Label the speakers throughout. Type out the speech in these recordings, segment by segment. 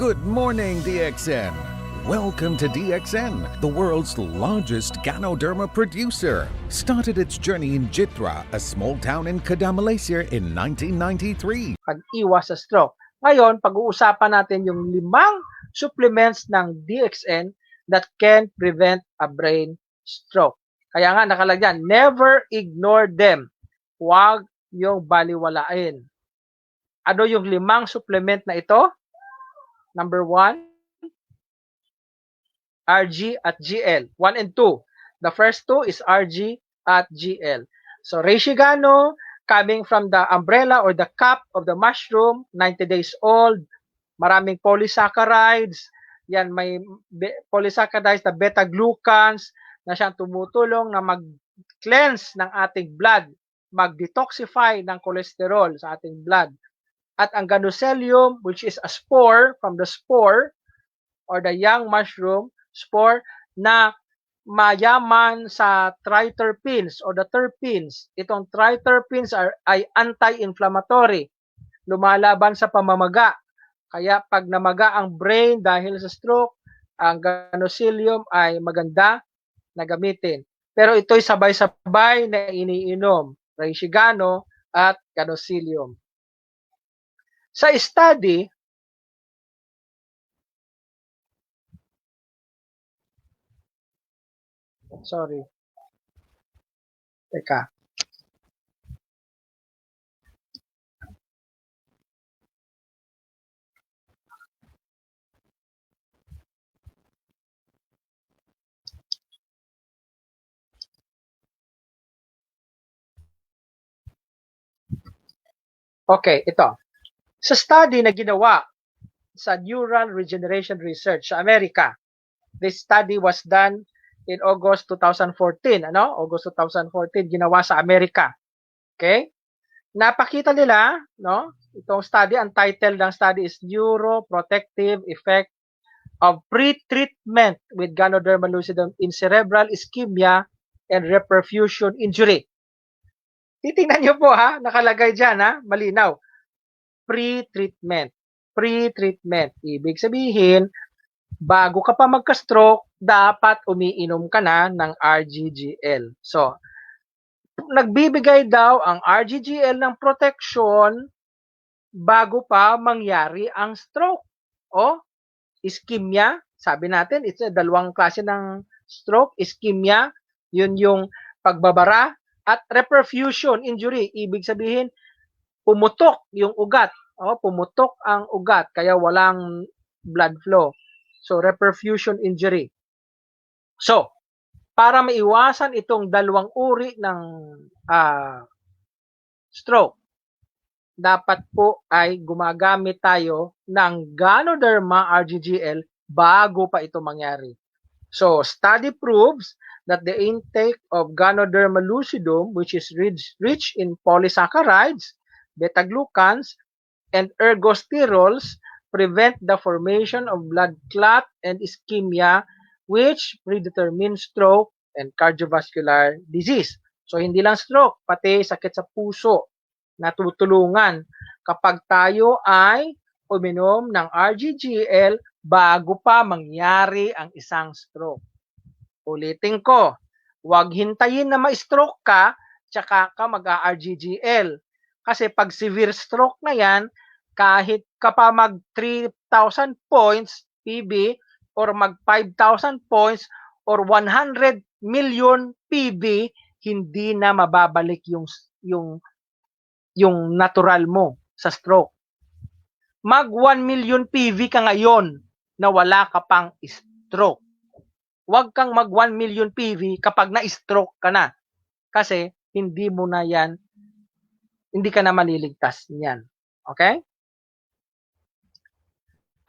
Speaker 1: Good morning, DXN. Welcome to DXN, the world's largest Ganoderma producer. Started its journey in Jitra, a small town in Kedah, Malaysia in 1993.
Speaker 2: Pag-iwas sa stroke. Ngayon, pag-uusapan natin yung 5 supplements ng DXN that can prevent a brain stroke. Kaya nga nakalagyan, never ignore them. Huwag yung baliwalain. Ano yung 5 supplement na ito? Number 1, RG at GL. 1 and 2. The first 2 is RG at GL. So, reishi gano, coming from the umbrella or the cup of the mushroom, 90 days old, maraming polysaccharides, yan may polysaccharides, the beta-glucans, na siyang tumutulong na mag-cleanse ng ating blood, mag-detoxify ng cholesterol sa ating blood. At ang ganocelium, which is a spore from the spore or the young mushroom spore na mayaman sa triterpenes or the terpenes. Itong triterpenes ay anti-inflammatory. Lumalaban sa pamamaga. Kaya pag namaga ang brain dahil sa stroke, ang ganocelium ay maganda na gamitin. Pero ito'y sabay-sabay na iniinom. Reishi gano at ganocelium. Sa study, sorry. Teka. Okay, ito. Sa study na ginawa sa Neural Regeneration Research sa Amerika, this study was done in August 2014, August 2014 ginawa sa Amerika. Okay? Napakita nila, itong study, ang title ng study is Neuroprotective Effect of Pre-Treatment with Ganoderma lucidum in Cerebral Ischemia and Reperfusion Injury. Titingnan niyo po nakalagay diyan malinaw. Pre-treatment. Pre-treatment. Ibig sabihin, bago ka pa magka-stroke, dapat umiinom ka na ng RGGL. So, nagbibigay daw ang RGGL ng protection bago pa mangyari ang stroke. O, ischemia, sabi natin, it's dalawang klase ng stroke. Ischemia, yun yung pagbabara, at reperfusion injury. Ibig sabihin, pumutok yung ugat. Pumutok ang ugat, kaya walang blood flow. So, reperfusion injury. So, para maiwasan itong dalawang uri ng stroke, dapat po ay gumagamit tayo ng Ganoderma RGGL bago pa ito mangyari. So, study proves that the intake of Ganoderma lucidum, which is rich in polysaccharides, beta-glucans, and ergosterols, prevent the formation of blood clot and ischemia, which predetermine stroke and cardiovascular disease. So, hindi lang stroke, pati sakit sa puso, natutulungan kapag tayo ay uminom ng RGGL bago pa mangyari ang isang stroke. Ulitin ko, huwag hintayin na ma-stroke ka, tsaka ka mag-RGGL. Kasi pag severe stroke na yan, kahit ka pa mag 3,000 points PB or mag 5,000 points or 100 million PB, hindi na mababalik yung natural mo sa stroke. Mag 1 million PV ka ngayon na wala ka pang stroke. Huwag kang mag 1 million PV kapag na-stroke ka na. Kasi hindi mo na yan, hindi ka na maliligtas niyan. Okay?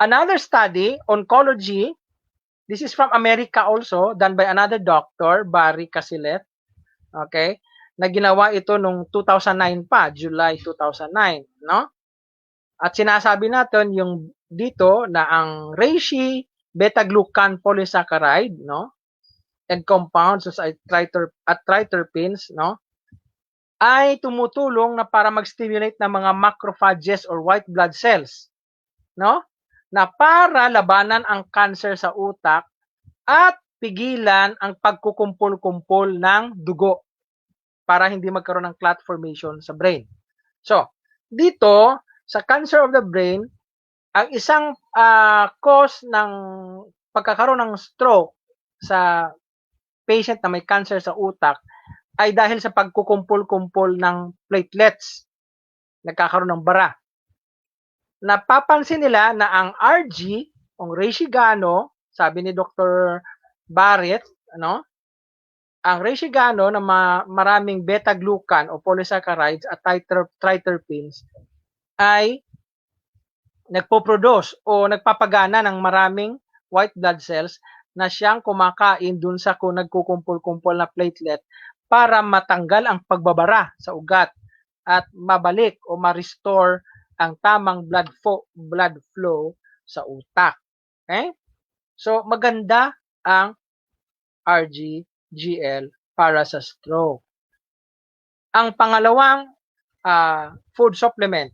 Speaker 2: Another study, oncology, this is from America also, done by another doctor, Barry Casilet. Okay? Na ginawa ito nung 2009 pa, July 2009, At sinasabi natin yung dito na ang reishi beta-glucan polysaccharide, and compounds at triterpenes, ay tumutulong na para mag-stimulate ng mga macrophages or white blood cells, na para labanan ang cancer sa utak at pigilan ang pagkukumpol-kumpol ng dugo para hindi magkaroon ng clot formation sa brain. So, dito, sa cancer of the brain, ang isang cause ng pagkakaroon ng stroke sa patient na may cancer sa utak ay dahil sa pagkukumpol-kumpol ng platelets. Nagkakaroon ng bara. Napapansin nila na ang RG, ang Reishi-Gano, sabi ni Dr. Barrett, ang Reishi-Gano na maraming beta-glucan o polysaccharides at triterpenes ay nagpo-produce o nagpapagana ng maraming white blood cells na siyang kumakain dun sa kung nagkukumpol-kumpol na platelet para matanggal ang pagbabara sa ugat at mabalik o ma-restore ang tamang blood flow sa utak. Okay? So, maganda ang RGGL para sa stroke. Ang pangalawang food supplement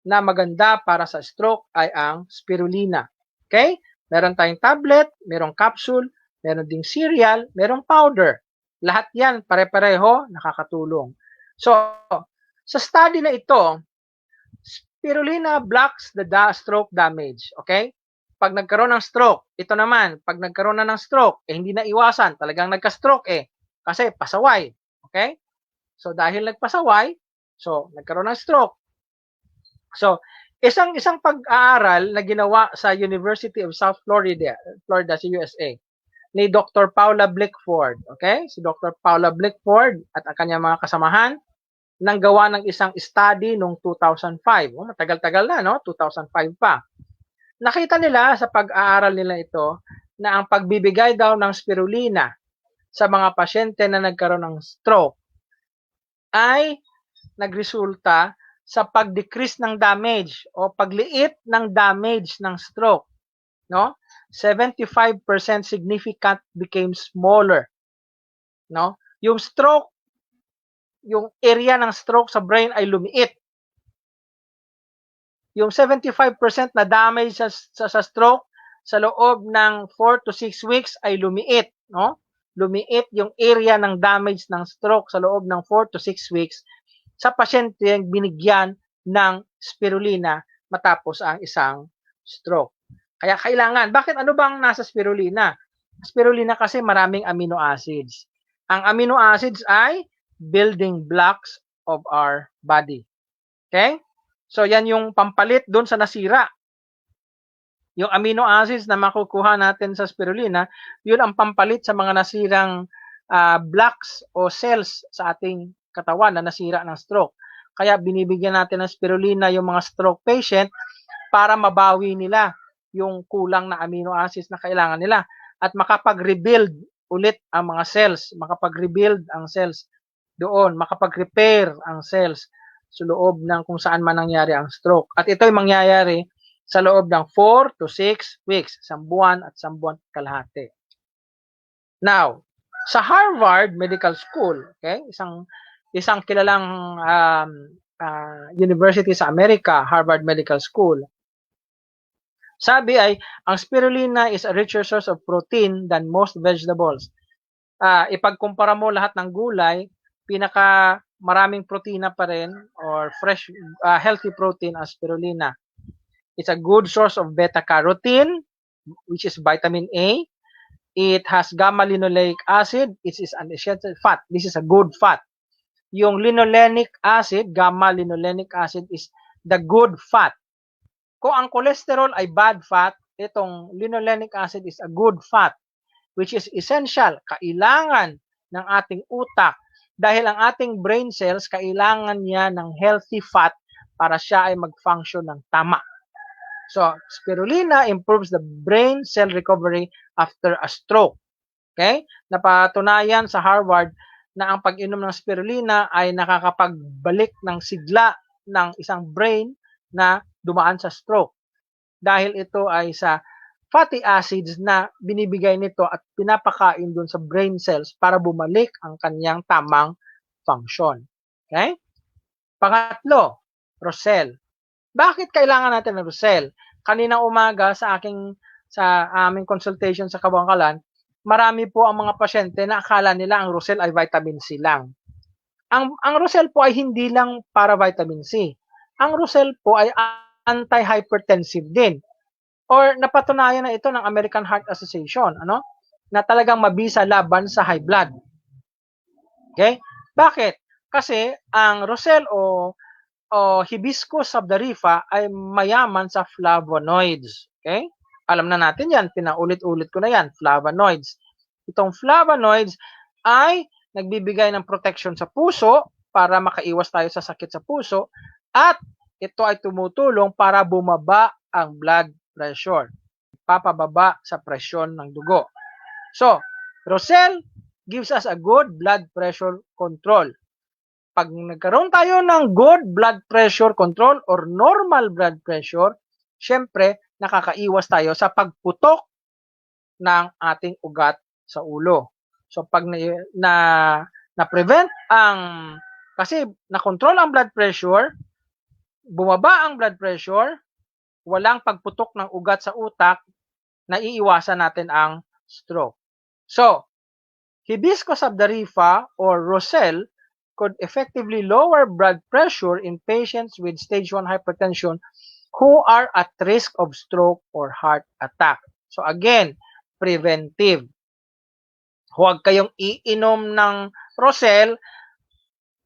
Speaker 2: na maganda para sa stroke ay ang spirulina. Okay? Meron tayong tablet, merong capsule, meron ding cereal, merong powder. Lahat yan, pare-pareho, nakakatulong. So, sa study na ito, spirulina blocks the stroke damage. Okay? Pag nagkaroon ng stroke, ito naman, pag nagkaroon na ng stroke, hindi na iwasan, talagang nagka-stroke kasi pasaway. Okay? So, dahil nagpasaway, so, nagkaroon ng stroke. So, isang pag-aaral na ginawa sa University of South Florida sa USA, ni Dr. Paula Blickford. Okay? Si Dr. Paula Blickford at ang kanyang mga kasamahan nang gawa ng isang study noong 2005. Matagal-tagal na, no? 2005 pa. Nakita nila sa pag-aaral nila ito na ang pagbibigay daw ng spirulina sa mga pasyente na nagkaroon ng stroke ay nagresulta sa pag-decrease ng damage o pagliit ng damage ng stroke. No? 75% significant became smaller. No? Yung stroke, yung area ng stroke sa brain ay lumiit. Yung 75% na damage sa stroke sa loob ng 4 to 6 weeks ay lumiit. No? Lumiit yung area ng damage ng stroke sa loob ng 4 to 6 weeks sa pasyente yung binigyan ng spirulina matapos ang isang stroke. Kaya kailangan, bakit ano bang nasa spirulina? Spirulina kasi maraming amino acids. Ang amino acids ay building blocks of our body. Okay? So yan yung pampalit doon sa nasira. Yung amino acids na makukuha natin sa spirulina, yun ang pampalit sa mga nasirang blocks o cells sa ating katawan na nasira ng stroke. Kaya binibigyan natin ng spirulina yung mga stroke patient para mabawi nila yung kulang na amino acids na kailangan nila at makapag-rebuild ulit ang mga cells, makapag-rebuild ang cells doon, makapag-repair ang cells sa loob ng kung saan man nangyari ang stroke. At ito ay mangyayari sa loob ng 4 to 6 weeks, isang buwan at isang buwan kalahati. Now, sa Harvard Medical School, okay, isang kilalang university sa Amerika, Harvard Medical School, sabi ay, ang spirulina is a richer source of protein than most vegetables. Ipagkumpara mo lahat ng gulay, pinaka maraming protina pa rin or fresh, healthy protein ang spirulina. It's a good source of beta-carotene, which is vitamin A. It has gamma-linoleic acid. It is an essential fat. This is a good fat. Yung linolenic acid, gamma-linolenic acid is the good fat. Kung ang cholesterol ay bad fat, itong linolenic acid is a good fat, which is essential, kailangan ng ating utak dahil ang ating brain cells, kailangan niya ng healthy fat para siya ay mag-function ng tama. So, spirulina improves the brain cell recovery after a stroke. Okay? Napatunayan sa Harvard na ang pag-inom ng spirulina ay nakakapagbalik ng sigla ng isang brain na dumaan sa stroke. Dahil ito ay sa fatty acids na binibigay nito at pinapakain dun sa brain cells para bumalik ang kanyang tamang function. Okay? Pangatlo, Roselle. Bakit kailangan natin ng Roselle? kaninang umaga sa aming consultation sa Kabangkalan, marami po ang mga pasyente na akala nila ang Rosel ay vitamin C lang. Ang Rosel po ay hindi lang para vitamin C. Ang Rosel po ay anti-hypertensive din. Or napatunayan na ito ng American Heart Association, na talagang mabisa laban sa high blood. Okay? Bakit? Kasi ang Rosel o Hibiscus sabdarifa ay mayaman sa flavonoids. Okay? Alam na natin yan, pinaulit-ulit ko na yan, flavonoids. Itong flavonoids ay nagbibigay ng protection sa puso para makaiwas tayo sa sakit sa puso at ito ay tumutulong para bumaba ang blood pressure. Papababa sa presyon ng dugo. So, Rosel gives us a good blood pressure control. Pag nagkaroon tayo ng good blood pressure control or normal blood pressure, syempre, nakakaiwas tayo sa pagputok ng ating ugat sa ulo. So, pag na-prevent kasi na-control ang blood pressure, bumaba ang blood pressure, walang pagputok ng ugat sa utak, naiiwasan natin ang stroke. So, Hibiscus sabdarifa or Rosel could effectively lower blood pressure in patients with stage 1 hypertension who are at risk of stroke or heart attack. So again, preventive. Huwag kayong iinom ng Rosel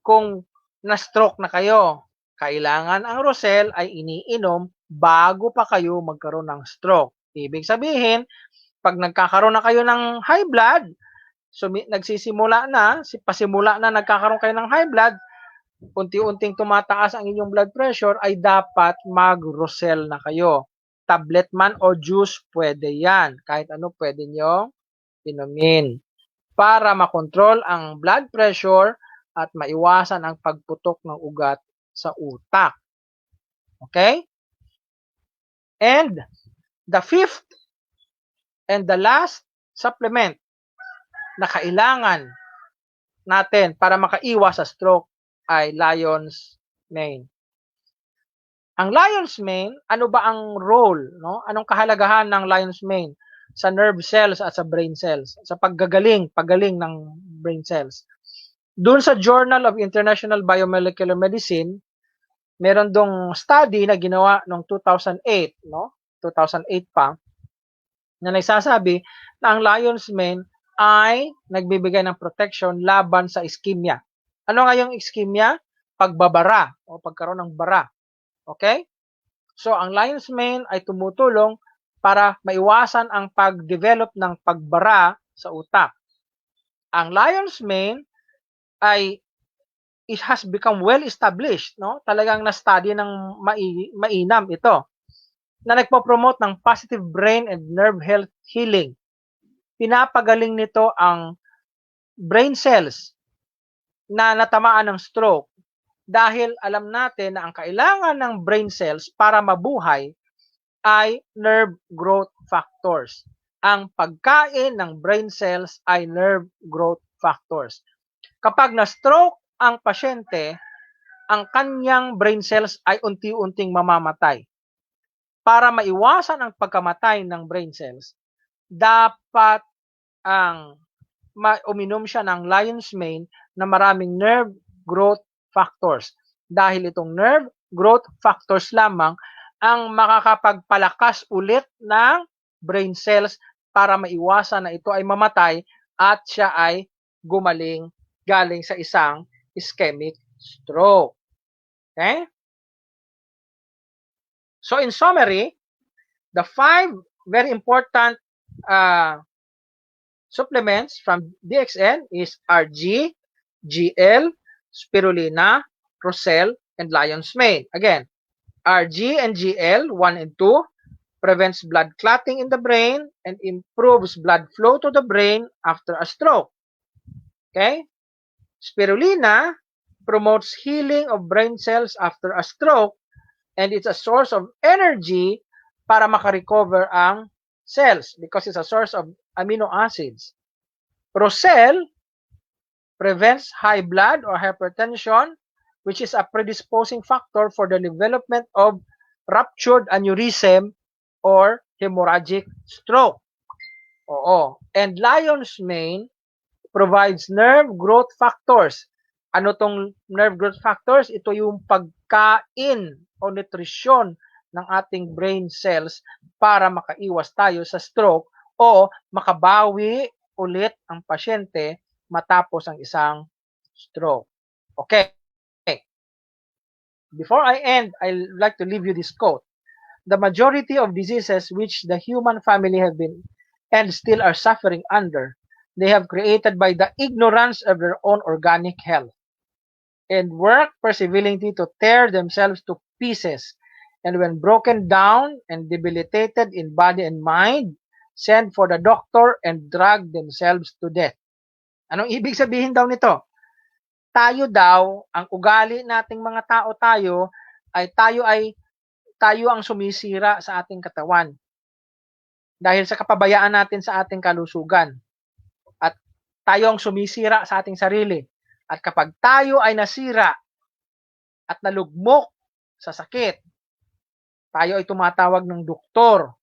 Speaker 2: kung na-stroke na kayo. Kailangan ang Rosel ay iniinom bago pa kayo magkaroon ng stroke. Ibig sabihin, pag nagkakaroon na kayo ng high blood, pasimula na nagkakaroon kayo ng high blood, unti-unting tumataas ang inyong blood pressure, ay dapat mag-Rosel na kayo. Tablet man o juice, pwede yan. Kahit ano pwede nyo inumin. Para makontrol ang blood pressure at maiwasan ang pagputok ng ugat sa utak. Okay? And the fifth and the last supplement na kailangan natin para makaiwas sa stroke ay lion's mane. Ang lion's mane, ano ba ang role, Anong kahalagahan ng lion's mane sa nerve cells at sa brain cells, sa pagaling ng brain cells? Doon sa Journal of International Biomolecular Medicine, meron dong study na ginawa noong 2008, 2008 pa, na nagsasabi na ang lion's mane ay nagbibigay ng protection laban sa ischemia. Ano nga yung ischemia? Pagbabara o pagkaroon ng bara. Okay? So, ang lion's mane ay tumutulong para maiwasan ang pag-develop ng pagbara sa utak. Ang lion's mane it has become well established, Talagang na-study ng mainam ito, na nagpo-promote ng positive brain and nerve health healing. Pinapagaling nito ang brain cells na natamaan ng stroke dahil alam natin na ang kailangan ng brain cells para mabuhay ay nerve growth factors. Ang pagkain ng brain cells ay nerve growth factors. Kapag na-stroke ang pasyente, ang kanyang brain cells ay unti-unting mamamatay. Para maiwasan ang pagkamatay ng brain cells, dapat uminom siya ng lion's mane na maraming nerve growth factors. Dahil itong nerve growth factors lamang ang makakapagpalakas ulit ng brain cells para maiwasan na ito ay mamatay at siya ay gumaling galing sa isang ischemic stroke. Okay? So in summary, the 5 very important supplements from DXN is RG, GL, Spirulina, Rosel, and lion's mane. Again, RG and GL 1 and 2 prevents blood clotting in the brain and improves blood flow to the brain after a stroke. Okay? Spirulina promotes healing of brain cells after a stroke and it's a source of energy para makarecover ang cells because it's a source of amino acids. Rosel prevents high blood or hypertension, which is a predisposing factor for the development of ruptured aneurysm or hemorrhagic stroke. Oo. And lion's mane provides nerve growth factors. Ano tong nerve growth factors? Ito yung pagkain o nutrisyon ng ating brain cells para makaiwas tayo sa stroke o makabawi ulit ang pasyente matapos ang isang stroke. Okay. Before I end, I'd like to leave you this quote. The majority of diseases which the human family have been and still are suffering under, they have created by the ignorance of their own organic health and work perseveringly to tear themselves to pieces. And when broken down and debilitated in body and mind, send for the doctor and drag themselves to death. Anong ibig sabihin daw nito? Tayo daw, ang ugali nating mga tao tayo tayo ang sumisira sa ating katawan. Dahil sa kapabayaan natin sa ating kalusugan. At tayo ang sumisira sa ating sarili. At kapag tayo ay nasira at nalugmok sa sakit, tayo ay tumatawag ng doktor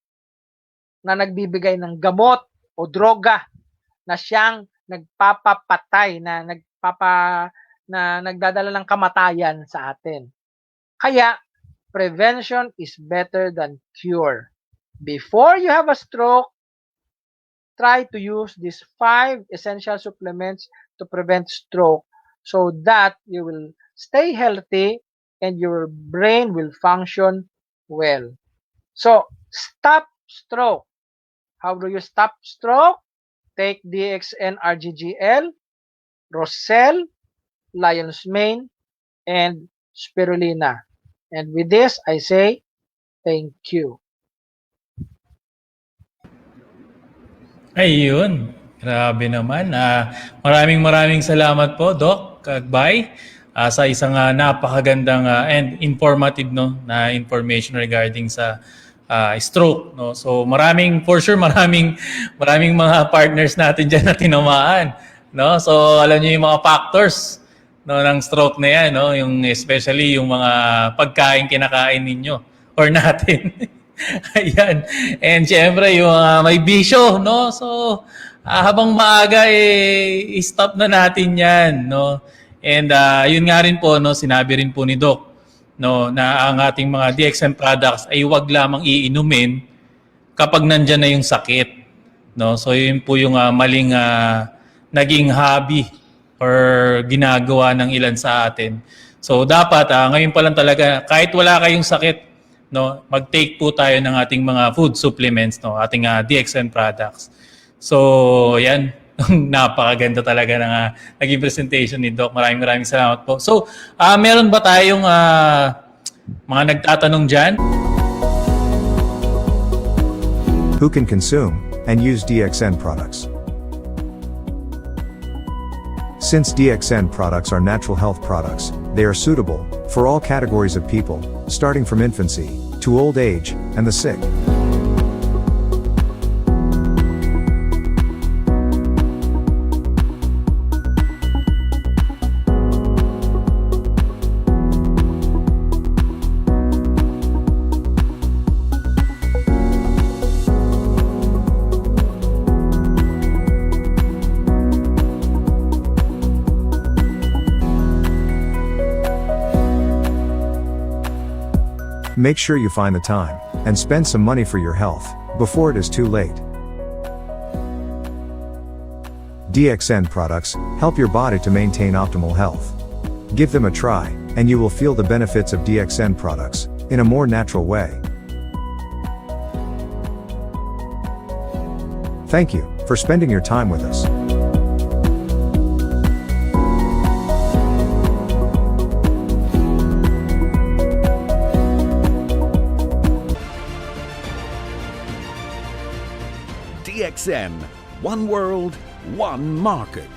Speaker 2: na nagbibigay ng gamot o droga na siyang nagpapapatay, na nagdadala ng kamatayan sa atin. Kaya, prevention is better than cure. Before you have a stroke, try to use these 5 essential supplements to prevent stroke so that you will stay healthy and your brain will function well. So, stop stroke. How do you stop stroke? Take DXN RGGL, Roselle, lion's mane, and spirulina. And with this, I say thank you.
Speaker 3: Ayun, grabe naman. Maraming salamat po, Doc Kagbay, sa isang napakagandang and informative na information regarding sa stroke. No? So maraming mga partners natin dyan na tinamaan. No? So alam niyo yung mga factors ng stroke na yan, no? Yung especially yung mga pagkain kinakain ninyo or natin. Ayan. And syempre yung may bisyo, no? So habang maaga i-stop na natin 'yan, no? And yun nga rin po, no, sinabi rin po ni Doc, no, na ang ating mga DXN products ay huwag lamang iinumin kapag nandiyan na yung sakit, no? So yun po yung maling naging hobby or ginagawa ng ilan sa atin. So dapat ngayon pa lang talaga, kahit wala kayong sakit, no, mag-take po tayo ng ating mga food supplements, no, ating DXN products. So yan, napakaganda talaga ng naging presentation ni Doc. Maraming salamat po. So meron ba tayong mga nagtatanong dyan?
Speaker 4: Who can consume and use DXN products? Since DXN products are natural health products, they are suitable for all categories of people, starting from infancy to old age and the sick. Make sure you find the time and spend some money for your health before it is too late. DXN products help your body to maintain optimal health. Give them a try, and you will feel the benefits of DXN products in a more natural way. Thank you for spending your time with us.
Speaker 1: DXN, one world, one market.